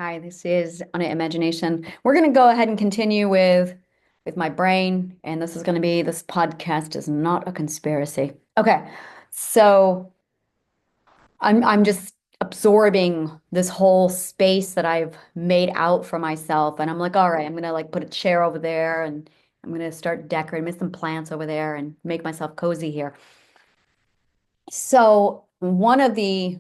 Hi, this is On Imagination. We're going to go ahead and continue with my brain, and this podcast is not a conspiracy. Okay. So I'm just absorbing this whole space that I've made out for myself, and I'm like, all right, I'm gonna like put a chair over there, and I'm gonna start decorating, make some plants over there, and make myself cozy here. So, one of the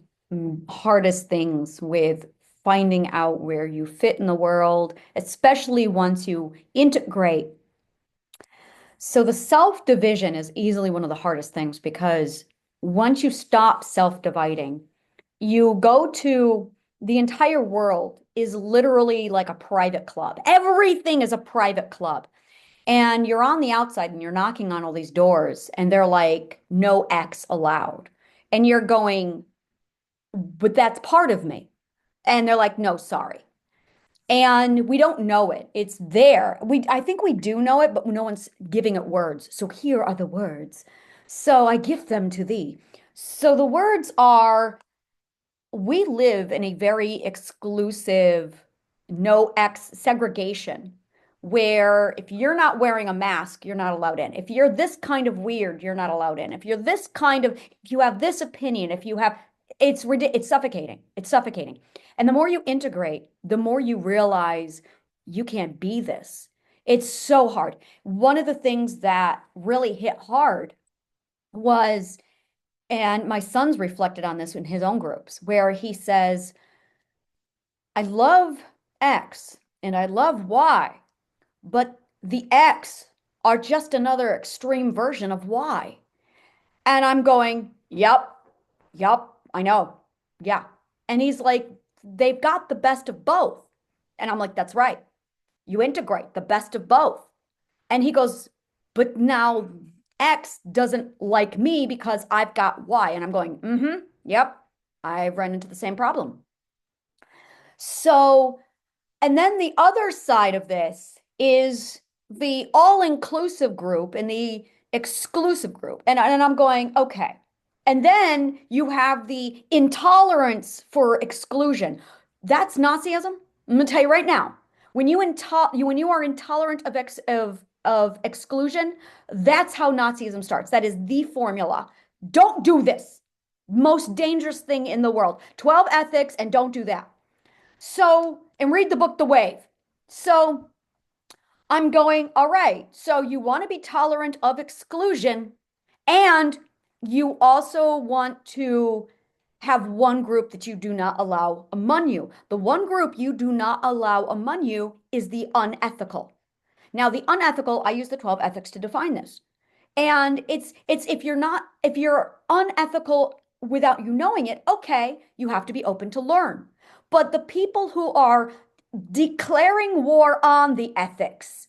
hardest things with finding out where you fit in the world, especially once you integrate. So, the self-division is easily one of the hardest things because once you stop self-dividing, you go to the entire world is literally like a private club. Everything is a private club. And you're on the outside and you're knocking on all these doors, and they're like, no X allowed. And you're going, but that's part of me. And they're like, no, sorry. And we don't know it. It's there. I think we do know it, but no one's giving it words. So here are the words. So I give them to thee. So the words are, we live in a very exclusive, no X segregation where if you're not wearing a mask, you're not allowed in. If you're this kind of weird, you're not allowed in. If you're this kind of, if you have this opinion, if you have, it's suffocating. It's suffocating. And the more you integrate, the more you realize you can't be this. It's so hard. One of the things that really hit hard was, and my son's reflected on this in his own groups, where he says, I love X and I love Y, but the X are just another extreme version of Y. And I'm going, yep, I know. Yeah. And he's like, they've got the best of both. And I'm like, that's right. You integrate the best of both. And he goes, but now X doesn't like me because I've got Y. And I'm going, yep, I've run into the same problem. So, and then the other side of this is the all-inclusive group and the exclusive group. And I'm going, okay. And then you have the intolerance for exclusion. That's Nazism. I'm gonna tell you right now. When you are intolerant of exclusion, that's how Nazism starts. That is the formula. Don't do this. Most dangerous thing in the world. 12 ethics and don't do that. So, and read the book The Wave. So I'm going, all right. So you want to be tolerant of exclusion, and you also want to have one group that you do not allow among you. The one group you do not allow among you is the unethical. Now, the unethical, I use the 12 ethics to define this. And it's if you're unethical without you knowing it, okay, you have to be open to learn. But the people who are declaring war on the ethics,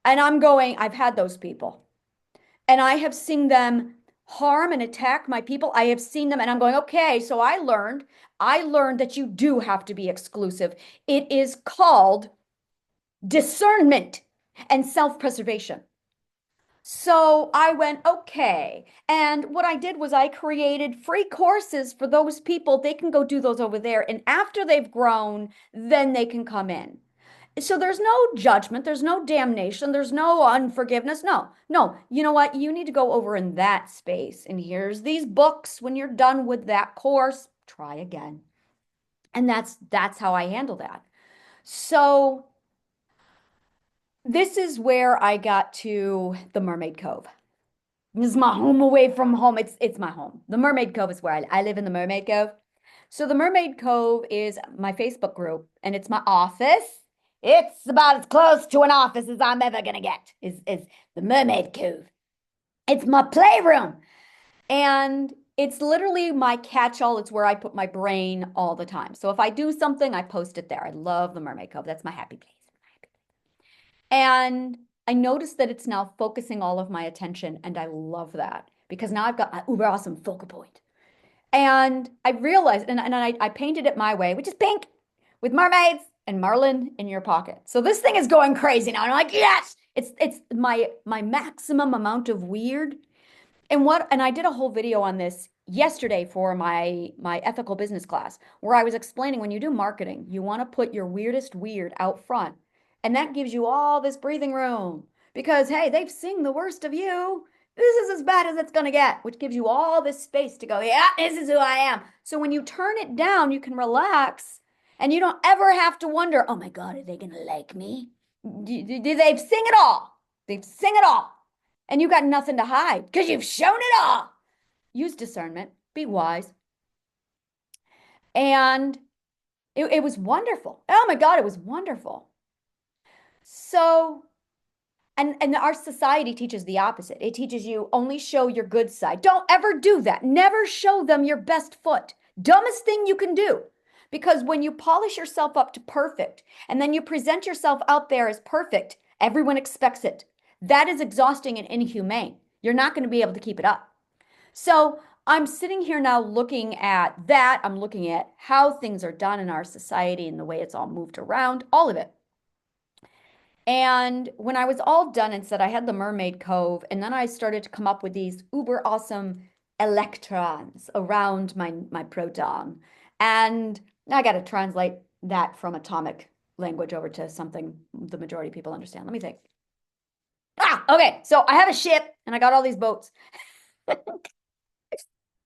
and I'm going, I've had those people, and I have seen them harm and attack my people. I have seen them, and I'm going, okay, so I learned that you do have to be exclusive. It is called discernment and self-preservation. So I went, okay. And what I did was I created free courses for those people. They can go do those over there. And after they've grown, then they can come in. So there's no judgment, there's no damnation, there's no unforgiveness. No, no. You know what? You need to go over in that space. And here's these books. When you're done with that course, try again. And that's how I handle that. So this is where I got to the Mermaid Cove. This is my home away from home. It's my home. The Mermaid Cove is where I live in the Mermaid Cove. So the Mermaid Cove is my Facebook group, and it's my office. It's about as close to an office as I'm ever gonna get. Is the Mermaid Cove. It's my playroom, and it's literally my catch-all. It's where I put my brain all the time. So if I do something, I post it there. I love the Mermaid Cove. That's my happy place. And I noticed that it's now focusing all of my attention, and I love that because now I've got my uber awesome focal point. And I realized, and I painted it my way, which is pink with mermaids and marlin in your pocket. So this thing is going crazy now. And I'm like, yes, it's my maximum amount of weird And I did a whole video on this yesterday for my ethical business class, where I was explaining when you do marketing, you want to put your weirdest weird out front. And that gives you all this breathing room because, hey, they've seen the worst of you. This is as bad as it's going to get, which gives you all this space to go, yeah, this is who I am. So when you turn it down, you can relax and you don't ever have to wonder, oh my God, are they going to like me? They've seen it all. They've seen it all. And you got nothing to hide because you've shown it all. Use discernment, be wise. And it was wonderful. Oh my God, it was wonderful. So, and our society teaches the opposite. It teaches you only show your good side. Don't ever do that. Never show them your best foot. Dumbest thing you can do. Because when you polish yourself up to perfect and then you present yourself out there as perfect, everyone expects it. That is exhausting and inhumane. You're not going to be able to keep it up. So I'm sitting here now looking at that. I'm looking at how things are done in our society and the way it's all moved around, all of it. And when I was all done and said I had the Mermaid Cove, and then I started to come up with these uber awesome electrons around my proton. And I got to translate that from atomic language over to something the majority of people understand. Let me think. Okay. So I have a ship and I got all these boats.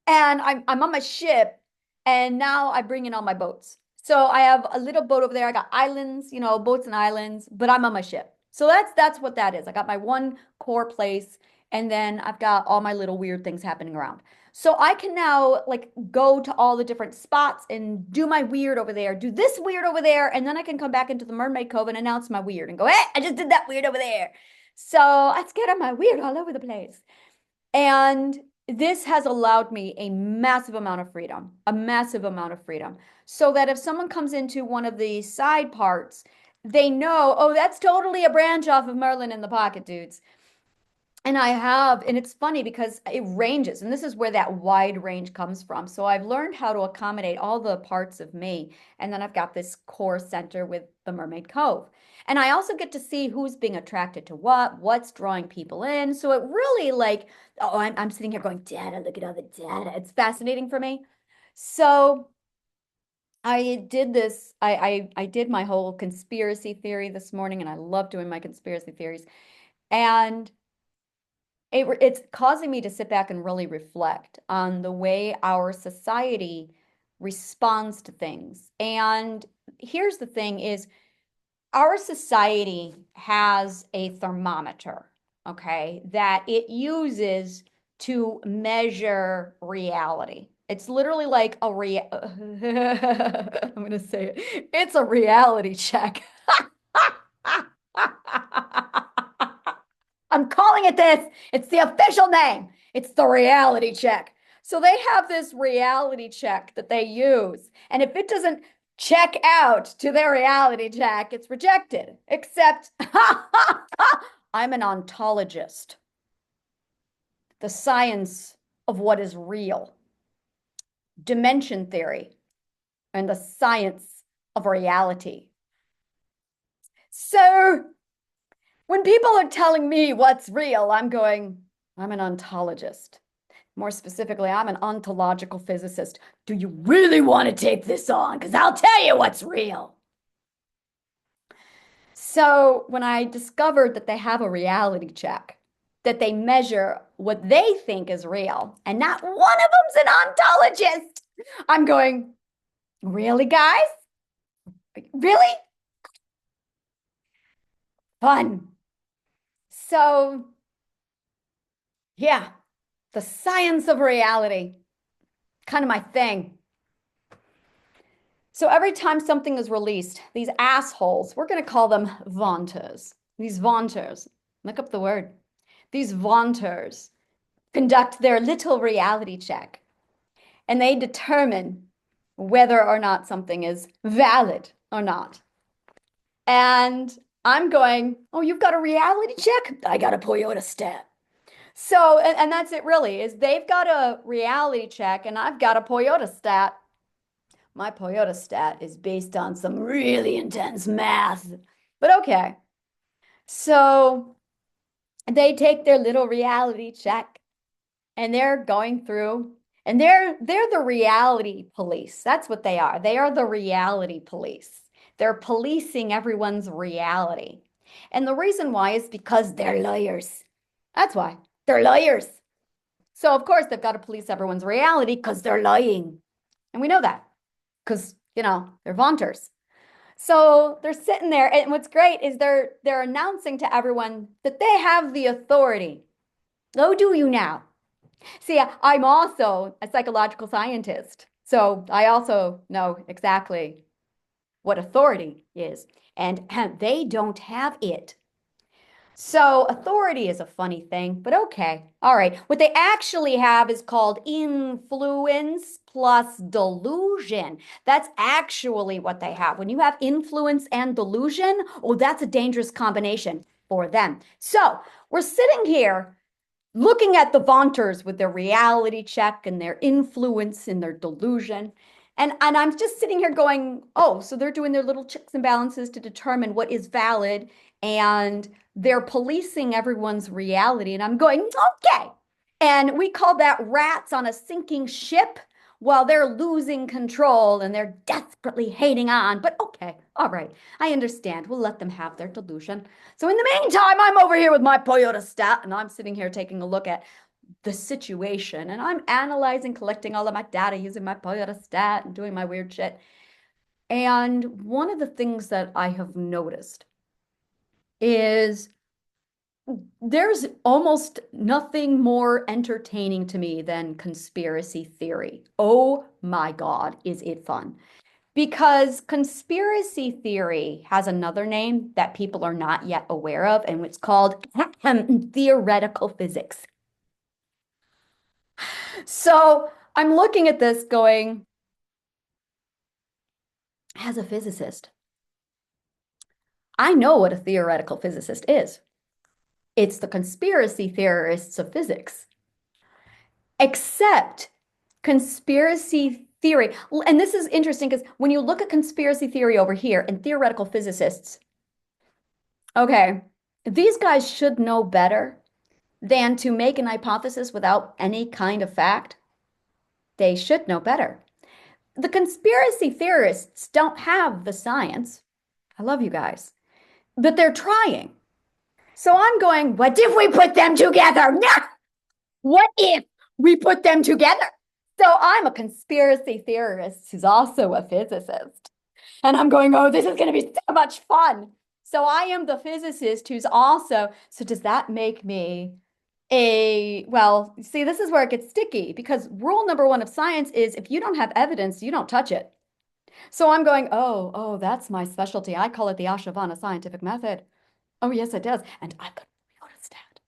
And I'm on my ship, and now I bring in all my boats. So I have a little boat over there. I got islands, boats and islands, but I'm on my ship. So that's what that is. I got my one core place, and then I've got all my little weird things happening around. So I can now like go to all the different spots and do my weird over there, do this weird over there, and then I can come back into the Mermaid Cove and announce my weird and go, hey, I just did that weird over there. So I scared my weird all over the place. And this has allowed me a massive amount of freedom, so that if someone comes into one of the side parts, they know, oh, that's totally a branch off of Merlin in the Pocket, dudes. And it's funny because it ranges, and this is where that wide range comes from. So I've learned how to accommodate all the parts of me. And then I've got this core center with the Mermaid Cove. And I also get to see who's being attracted to what's drawing people in. So it really I'm sitting here going, data, look at all the data. It's fascinating for me. So I did this, I did my whole conspiracy theory this morning, and I love doing my conspiracy theories. And it's causing me to sit back and really reflect on the way our society responds to things. And here's the thing is our society has a thermometer, okay, that it uses to measure reality. It's literally like I'm going to say it. It's a reality check. I'm calling it this. It's the official name. It's the reality check. So they have this reality check that they use. And if it doesn't check out to their reality check, it's rejected. Except I'm an ontologist, the science of what is real, dimension theory, and the science of reality. So when people are telling me what's real, I'm going, I'm an ontologist. More specifically, I'm an ontological physicist. Do you really want to take this on? Because I'll tell you what's real. So when I discovered that they have a reality check, that they measure what they think is real, and not one of them's an ontologist, I'm going, really, guys? Really? Fun. So, yeah, the science of reality, kind of my thing. So every time something is released, these assholes, we're going to call them vaunters. These vaunters, look up the word. These vaunters conduct their little reality check, and they determine whether or not something is valid or not. And I'm going, oh, you've got a reality check? I got a Toyota stat. So, and that's it really, is they've got a reality check and I've got a Toyota stat. My Toyota stat is based on some really intense math, but okay. So they take their little reality check and they're going through, and they're the reality police. That's what they are. They are the reality police. They're policing everyone's reality. And the reason why is because they're lawyers. That's why. They're lawyers. So of course they've got to police everyone's reality because they're lying. And we know that because, they're vaunters. So they're sitting there, and what's great is they're announcing to everyone that they have the authority. Oh, do you now? See, I'm also a psychological scientist, so I also know exactly what authority is, and they don't have it. So authority is a funny thing, but okay. All right. What they actually have is called influence plus delusion. That's actually what they have. When you have influence and delusion, oh, that's a dangerous combination for them. So we're sitting here looking at the vaunters with their reality check and their influence and their delusion. And I'm just sitting here going, oh, so they're doing their little checks and balances to determine what is valid, and they're policing everyone's reality. And I'm going, okay. And we call that rats on a sinking ship while they're losing control and they're desperately hating on. But okay, all right, I understand. We'll let them have their delusion. So in the meantime, I'm over here with my peyote stat, and I'm sitting here taking a look at the situation, and I'm analyzing, collecting all of my data using my peyote stat and doing my weird shit. And one of the things that I have noticed is there's almost nothing more entertaining to me than conspiracy theory. Oh my God, is it fun? Because conspiracy theory has another name that people are not yet aware of, and it's called theoretical physics. So I'm looking at this going, as a physicist, I know what a theoretical physicist is. It's the conspiracy theorists of physics. Except conspiracy theory, and this is interesting because when you look at conspiracy theory over here and theoretical physicists, okay, these guys should know better than to make an hypothesis without any kind of fact. They should know better. The conspiracy theorists don't have the science. I love you guys, but they're trying. So I'm going, what if we put them together? Nah! What if we put them together? So I'm a conspiracy theorist who's also a physicist. And I'm going, oh, this is going to be so much fun. So I am the physicist who's also, so does that make me well, see, this is where it gets sticky because rule number one of science is if you don't have evidence, you don't touch it. So I'm going, oh, that's my specialty. I call it the Ashavana scientific method. Oh, yes, it does. And I've got noticed that.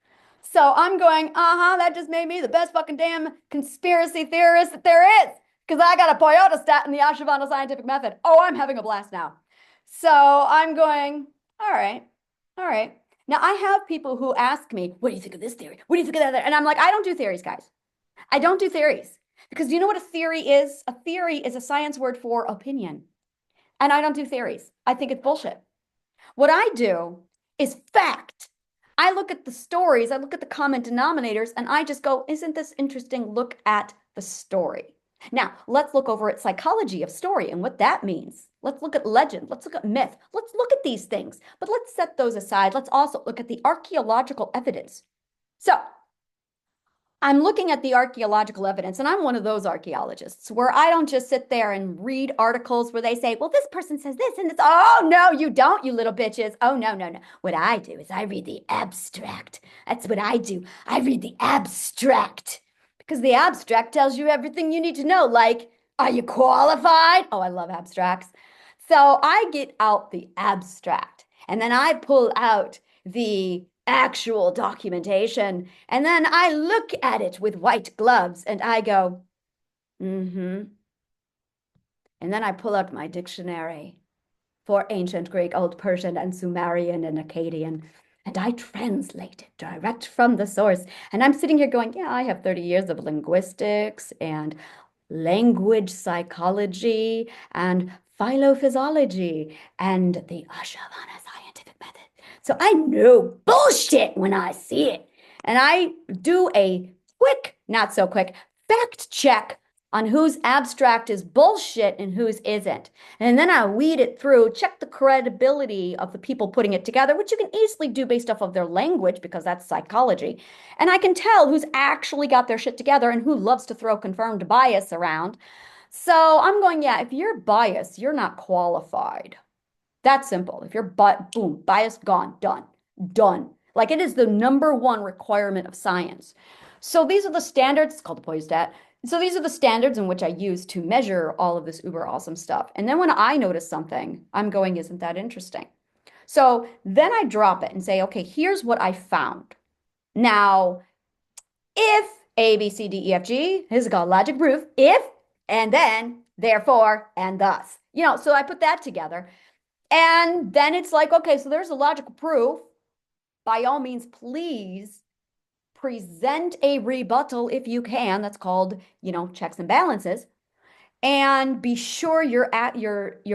So I'm going, that just made me the best fucking damn conspiracy theorist that there is. Because I got a peyote stat in the Ashavana scientific method. Oh, I'm having a blast now. So I'm going, all right. Now I have people who ask me, what do you think of this theory? What do you think of that? And I'm like, I don't do theories, guys. I don't do theories. Because you know what a theory is? A theory is a science word for opinion. And I don't do theories. I think it's bullshit. What I do is fact. I look at the stories, I look at the common denominators, and I just go, isn't this interesting? Look at the story. Now, let's look over at psychology of story and what that means. Let's look at legend. Let's look at myth. Let's look at these things. But let's set those aside. Let's also look at the archaeological evidence. So I'm looking at the archaeological evidence, and I'm one of those archaeologists where I don't just sit there and read articles where they say, well, this person says this, and it's, oh, no, you don't, you little bitches. Oh, no. What I do is I read the abstract. That's what I do. I read the abstract because the abstract tells you everything you need to know. Like, are you qualified? Oh, I love abstracts. So I get out the abstract, and then I pull out the actual documentation. And then I look at it with white gloves and I go, And then I pull out my dictionary for ancient Greek, Old Persian, and Sumerian and Akkadian. And I translate it direct from the source. And I'm sitting here going, yeah, I have 30 years of linguistics and language psychology and philophysology and the Ashavana scientific method. So I know bullshit when I see it. And I do a quick not so quick. Fact check on whose abstract is bullshit and whose isn't. And then I weed it through, check the credibility of the people putting it together, which you can easily do based off of their language because that's psychology. And I can tell who's actually got their shit together and who loves to throw confirmed bias around. So I'm going, yeah, if you're biased, you're not qualified. That's simple. If you're boom, bias gone, done, done. Like it is the #1 requirement of science. So these are the standards. It's called the Poistat. So these are the standards in which I use to measure all of this uber awesome stuff. And then when I notice something, I'm going, isn't that interesting? So then I drop it and say, okay, here's what I found. Now, if A, B, C, D, E, F, G, this is called logic proof. If, and then, therefore, and thus. So I put that together. And then it's like, okay, so there's a logical proof. By all means, please present a rebuttal if you can. That's called, checks and balances. And be sure your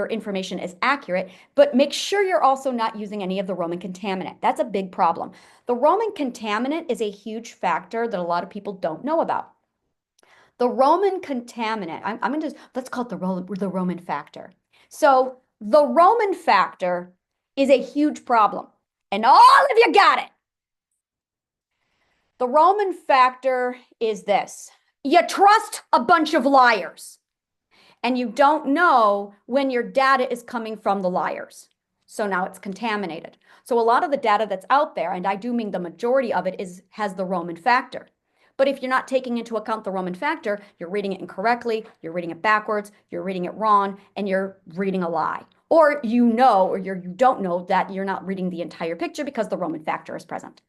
information is accurate, but make sure you're also not using any of the Roman contaminant. That's a big problem. The Roman contaminant is a huge factor that a lot of people don't know about. The Roman contaminant, I'm going to, let's call it the Roman factor. So the Roman factor is a huge problem. And all of you got it. The Roman factor is this. You trust a bunch of liars. And you don't know when your data is coming from the liars. So now it's contaminated. So a lot of the data that's out there, and I do mean the majority of it, has the Roman factor. But if you're not taking into account the Roman factor, you're reading it incorrectly, you're reading it backwards, you're reading it wrong, and you're reading a lie. Or you don't know that you're not reading the entire picture because the Roman factor is present.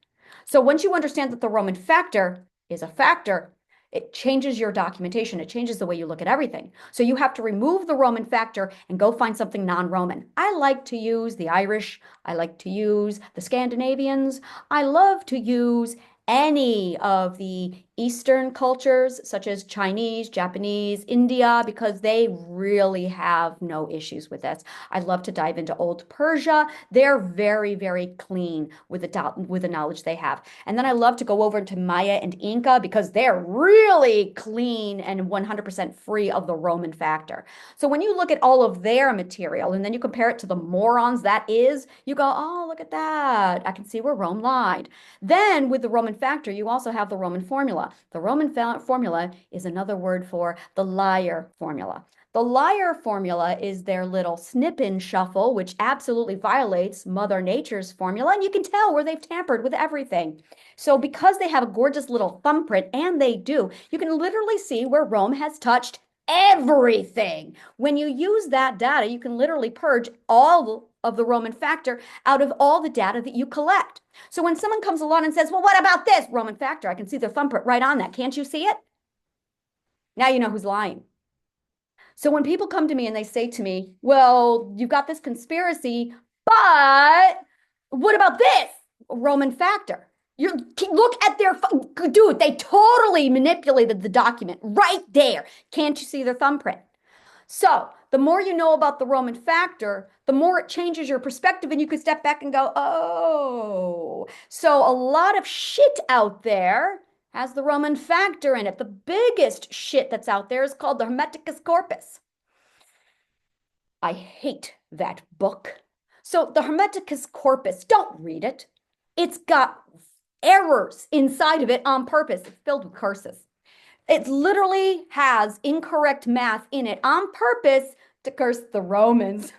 So once you understand that the Roman factor is a factor, it changes your documentation. It changes the way you look at everything. So you have to remove the Roman factor and go find something non-Roman. I like to use the Irish. I like to use the Scandinavians. I love to use any of the Eastern cultures, such as Chinese, Japanese, India, because they really have no issues with this. I love to dive into old Persia. They're very, very clean with the knowledge they have. And then I love to go over into Maya and Inca because they're really clean and 100% free of the Roman factor. So when you look at all of their material and then you compare it to the morons that is, you go, oh, look at that. I can see where Rome lied. Then with the Roman factor, you also have the Roman formula. The Roman formula is another word for the liar formula. The liar formula is their little snip and shuffle, which absolutely violates Mother Nature's formula. And you can tell where they've tampered with everything. So because they have a gorgeous little thumbprint, and they do, you can literally see where Rome has touched everything. When you use that data, you can literally purge all of the Roman factor out of all the data that you collect. So when someone comes along and says, well, what about this Roman factor? I can see their thumbprint right on that. Can't you see it? Now you know who's lying. So when people come to me and they say to me, well, you've got this conspiracy, but what about this Roman factor? Look at their, dude, they totally manipulated the document right there. Can't you see their thumbprint? So the more you know about the Roman factor, the more it changes your perspective and you can step back and go, oh, so a lot of shit out there has the Roman factor in it. The biggest shit that's out there is called the Hermeticus Corpus. I hate that book. So the Hermeticus Corpus, don't read it. It's got errors inside of it on purpose. It's filled with curses. It literally has incorrect math in it on purpose to curse the Romans.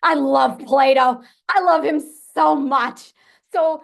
I love Plato. I love him so much. So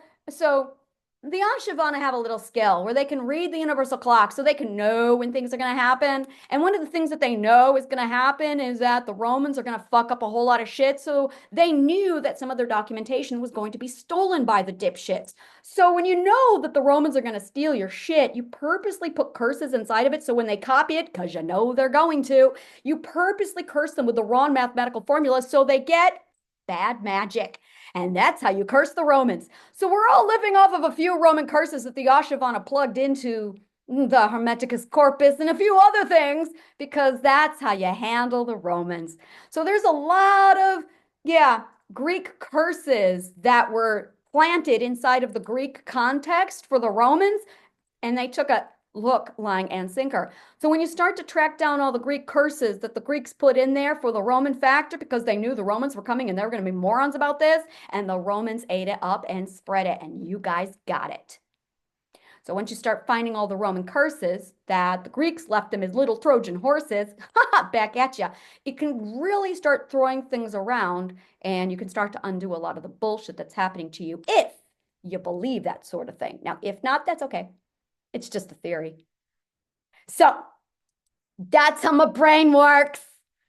the Anshavana have a little skill where they can read the universal clock so they can know when things are going to happen. And one of the things that they know is going to happen is that the Romans are going to fuck up a whole lot of shit. So they knew that some of their documentation was going to be stolen by the dipshits. So when you know that the Romans are going to steal your shit, you purposely put curses inside of it. So when they copy it, because you know they're going to, you purposely curse them with the wrong mathematical formula so they get bad magic. And that's how you curse the Romans. So we're all living off of a few Roman curses that the Ashavana plugged into the Hermeticus Corpus and a few other things, because that's how you handle the Romans. So there's a lot of, Greek curses that were planted inside of the Greek context for the Romans. and they took a hook, line, and sinker. So when you start to track down all the Greek curses that the Greeks put in there for the Roman factor, because they knew the Romans were coming and they were going to be morons about this, and the Romans ate it up and spread it, and you guys got it. So once you start finding all the Roman curses that the Greeks left them as little Trojan horses, back at you, it can really start throwing things around, and you can start to undo a lot of the bullshit that's happening to you if you believe that sort of thing. Now, if not, that's okay. It's just a theory. So that's how my brain works.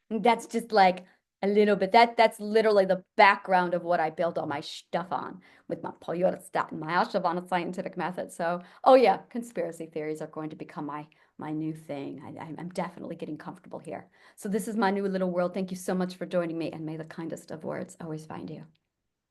That's just like a little bit. That's literally the background of what I build all my stuff on with my Poyodastat and my Ashavana scientific method. So, oh yeah, conspiracy theories are going to become my new thing. I'm definitely getting comfortable here. So this is my new little world. Thank you so much for joining me, and may the kindest of words always find you.